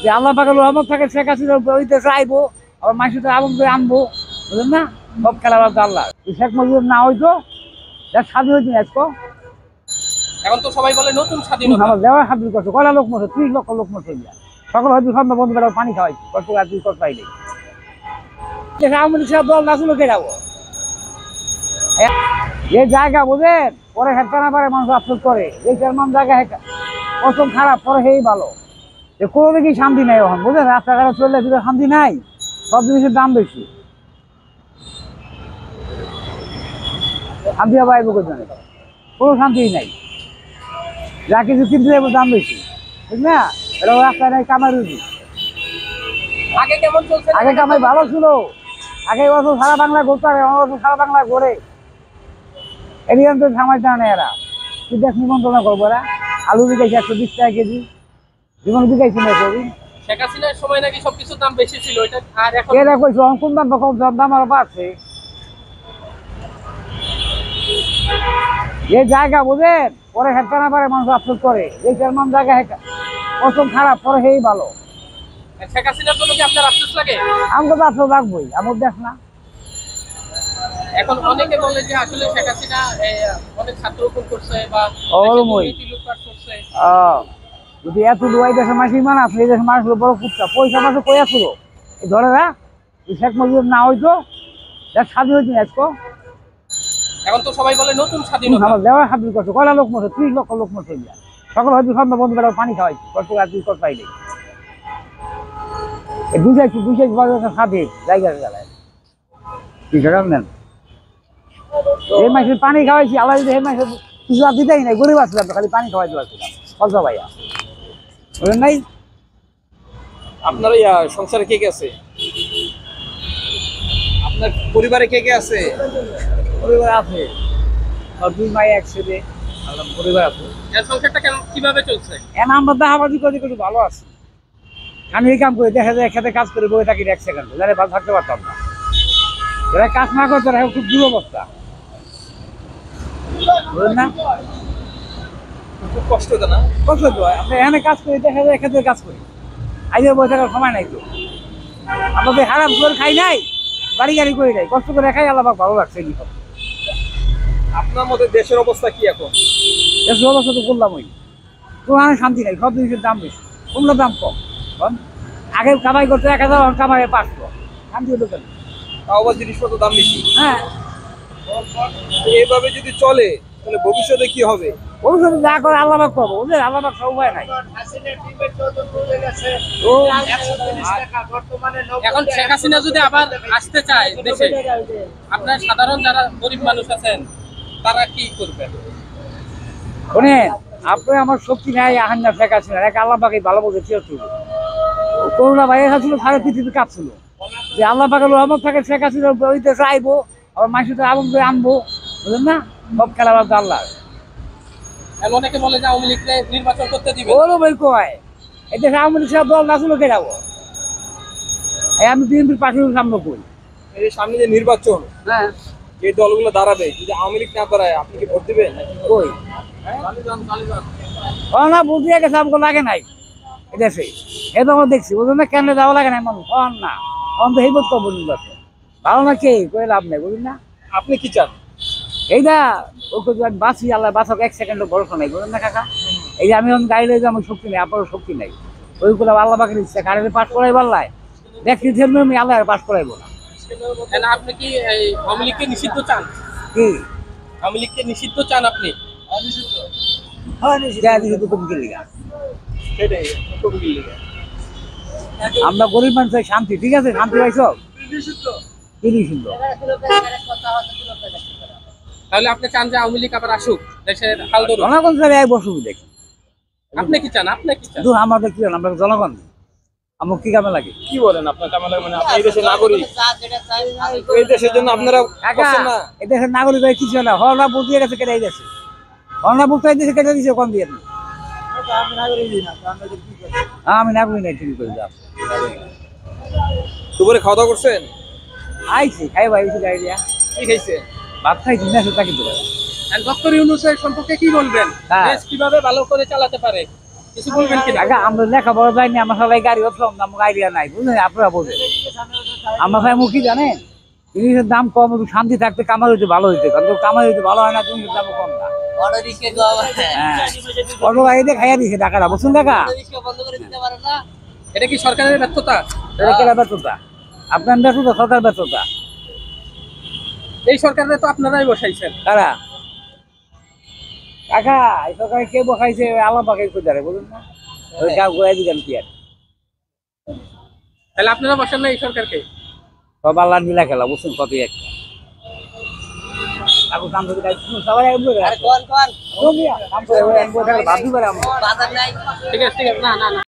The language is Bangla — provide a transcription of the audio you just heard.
যে আল্লাহ পাকের রহমত থাকে শেখ হাসিনা ওই দেশে আইবো, আবার মানুষের আবন করে আনবো, বুঝলেন না? সব খেলা বাদ আল্লাহ। শেখ মুজিব না হইতো দেশ স্বাধীন হইতো আজকে। এখন তো সবাই বলে নতুন স্বাধীনতা। আমার দেওয়ার স্বাধীন করছে, কয়টা লোক মরছে? 30 লক্ষ লোক মরছে। সকল হয়তো সন্ধ্যা বন্ধ করে পানি খাওয়াইছি, কত আর তুই কত পাইলে আওয়ামী লীগ সব দল নাচলো কে যাবো যে জায়গা বোঝেন, পরে হেঁটে না পারে মানুষ আফসোস করে, যে কেমন জায়গা প্রথম খারাপ, পরে সেই ভালো। কোনো দিকেই শান্তি নাই এখন, বুঝলেন? রাস্তাঘাটে চললে দিকে শান্তি নাই, সব জিনিসের দাম বেশি। শান্তি আবার আইব কোথায়? কোনো শান্তি নাই, যা কিছু কিনতে যাবো দাম বেশি, ঠিক না? এটা রাস্তায় নাই কামাই রুজি। আগে কেমন চলছে? আগে কামাই ভালো ছিল, আগে বছর সারা বাংলা ঘুরতে হবে, বছর সারা বাংলা ঘুরে এরিয়ান তো সামাজ জানে এরা কি দেশ নিমন্ত্রণা করবো। এরা আলু বিকাইছে 120 টাকা কেজি, জীবন বিকাইছি না করি। শেখ হাসিনার সময় নাকি সবকিছুর দাম বেশি ছিল, এটা আর এখন এরা কইছো কোন দাম কম, দাম আরো বাড়ছে। যে জায়গা বোঝেন, পরে হেঁটে না পারে মানুষ আফসোস করে, যে কেমন জায়গা প্রথম খারাপ, পরে সেই ভালো। শেখ হাসিনার জন্য কি আপনার আফসোস লাগে? আমাকে তো আফসোস রাখবোই, আমার দেশ না। এখন অনেকে বলে যে আসলে শেখ হাসিনা অনেক ছাত্র খুন করছে বা লুটপাট করছে। যদি এত দুয়াই দেশের মানুষ ইমান আছে, এই দেশের মানুষগুলো বড় কুত্তা, পয়সা মাসে কই আসলো ধরে না। শেখ মুজিব না হইতো দেশ স্বাধীন হইতো আজকে। এখন তো সবাই বলে নতুন স্বাধীনতা। আমার দেওয়ার স্বাধীন করছে, কয়টা লোক মরছে? 30 লক্ষ লোক মরছে। সকল হয়তো সন্ধ্যা বন্ধ করে পানি খাওয়াইছি, কত আর তুই কত পাইলে বুঝাইছি স্বাধীন জায়গায় গেলায় নেন। এই মাসের পানি খাওয়াইছি, আল্লাহ যদি এই মাসের কিছু আর দিতেই নাই, গরিব আসলাম তো খালি পানি খাওয়াইতে পারছিলাম। কত ভাইয়া বলেন নাই? আপনার সংসারে কে কে আছে? আপনার পরিবারে কে কে আছে? পরিবার আছে, 2 মাই 1 ছেলে, পরিবার আছে। সংসারটা কিভাবে চলছে? এখন আমরা দাহাবাজি করি করি ভালো আছি। আমি এই কাম করি, দেখা যায় খেতে কাজ করে বই থাকি 1 সেকেন্ড, যারা ভালো থাকতে পারতাম না। যারা কাজ না করে তারা খুব দুরবস্থা, বুঝলেন না? খুব কষ্ট না? কষ্ট তো হয়। আমরা এখানে কাজ করি, দেখা যায় খেতে কাজ করি, আজকে বই থাকার সময় নাই তো। আমরা তো হারাম করে খাই নাই, বাড়ি গাড়ি করি নাই, কষ্ট করে খাই, আল্লাহ ভালো লাগছে। আপনার মধ্যে দেশের অবস্থা কি এখন? দেশের অবস্থা তো করলাম ওই, কোনো শান্তি নাই, সব জিনিসের দাম বেশি, কোনটা দাম কম। আগে কামাই করতে 1000, কামাই 500, শান্তি হতো কেন? তাও জিনিসপত্র দাম বেশি। হ্যাঁ, এইভাবে যদি চলে তাহলে ভবিষ্যতে কি হবে? ভবিষ্যতে যা করে আল্লাহ পাক করবো, বুঝলেন? আল্লাহ পাক উপায় নাই। এখন শেখ হাসিনা যদি আবার আসতে চায় দেশে, আপনার সাধারণ যারা গরিব মানুষ আছেন তারা কি করবেন? শোনেন, আপনি আমার শক্তি নাই, আহান না শেখ হাসিনা, এক আল্লাহ পাকে ভালো বলতে চেয়ে ছিল। করোনা ভাইরাস ছিল, সারা পৃথিবী কাঁপছিল, যে আল্লাহ পাকের রহমত থাকে শেখ হাসিনা ওই দেশে আইবো, আবার মানুষের আবন করে আনবো, বুঝলেন না? সব খেলা বাদ আল্লাহ। অনেকে বলে যে আওয়ামী লীগকে নির্বাচন করতে দিবে। ওরও বই কয়, এই দেশে আওয়ামী লীগ সব দল নাচলো কে যাবো? আমি বিএনপির পার্টির সামনে করি। এই সামনে যে নির্বাচন, হ্যাঁ, এই দলগুলো দাঁড়াবে, যদি আওয়ামী লীগ না দাঁড়ায় আপনি কি ভোট দিবেন? কই না বুঝতে গেছে, আমাকে লাগে নাই এদেশে, এ তো আমরা দেখছি, বুঝলেন না? কেন যাওয়া লাগে নাই মানুষ না, অন্ত এই বোধ করবো নির্বাচন ভালো না, কে করে লাভ নেই, বুঝলেন না? আপনি কি চান? এইটা ওকে আমি বাঁচি, আল্লাহ বাঁচক, 1 সেকেন্ডও ভরসা নাই, বুঝলেন না কাকা? এই যে আমি এখন গাড়ি লই, আমার শক্তি নেই, আপনারও শক্তি নাই, ওইগুলো আল্লাহ পাকের ইচ্ছা, গাড়িতে পাস করাই পারলাই দেখছি, আমি আল্লাহ পাস করাইবো না। আপনি কি আওয়ামী লীগকে নিষিদ্ধ চান? কি আওয়ামী লীগকে নিষিদ্ধ চান আপনি? আমরা গরিব মানুষ, শান্তি, ঠিক আছে, শান্তি পাইছ কি নিষিদ্ধ? তাহলে আপনি চান যে আওয়ামী লীগ আবার আসুক, দেশের হাল ধরুক? জনগণ স্যার এক বছর দেখি, আপনি কি চান? আপনি কি চান? আমাদের কি, আমরা জনগণ, আমার কি কামে লাগে? কি বলেন? আপনার কামে লাগে মানে আপনি এই দেশের নাগরিক, এই দেশের জন্য আপনারা করছেন না? এই দেশের নাগরিক হয়ে কিছু না, হরনা বুঝিয়ে গেছে কেটে এই দেশে, হরনা বুঝতে এই দেশে কেটে দিয়েছে, কম দিয়ে আমি নাগরিক নাই, ঠিক করে যাও। দুপুরে খাওয়া দাওয়া করছেন? আইছি, খাই ভাই, গাড়ি দিয়া কি খাইছে? ভাত খাইছি না, সেটা কিন্তু ডক্টর ইউনূসের সম্পর্কে কি বলবেন? দেশ কিভাবে ভালো করে চালাতে পারে? কিছু বলবেন কি কাকা আমরা লেখাপড়া যাইনি, আমার সবাই গাড়ি উঠলাম না, আমার আইডিয়া নাই, বুঝলেন? আপনারা বোঝেন আমরা ভাই মুখী জানেন, জিনিসের দাম কম, একটু শান্তি থাকতে কামাই হইতে ভালো হইতে, কারণ কামাই হইতে ভালো হয় না, জিনিসের দাম কম না। হ্যাঁ, অটো গাড়িতে খাইয়া দিছে টাকাটা, বুঝছেন কাকা? এটা কি সরকারের ব্যর্থতা? এটা কেনা ব্যর্থতা, আপনার ব্যর্থতা, সরকার ব্যর্থতা। এই সরকারে তো আপনারাই বসাইছেন। কারা? কাকা এই সরকারে কে বসাইছে? আল্লাহ পাকে কোথায়, বলুন না? ওই কাউ ঘুরাই দিবেন কি আর? তাহলে আপনারা বসান না এই সরকারকে? সব আল্লাহ মিলা খেলা, বুঝছেন? কত একটা কাকু কাম করে সবাই ঠিক আছে ঠিক আছে, না না না।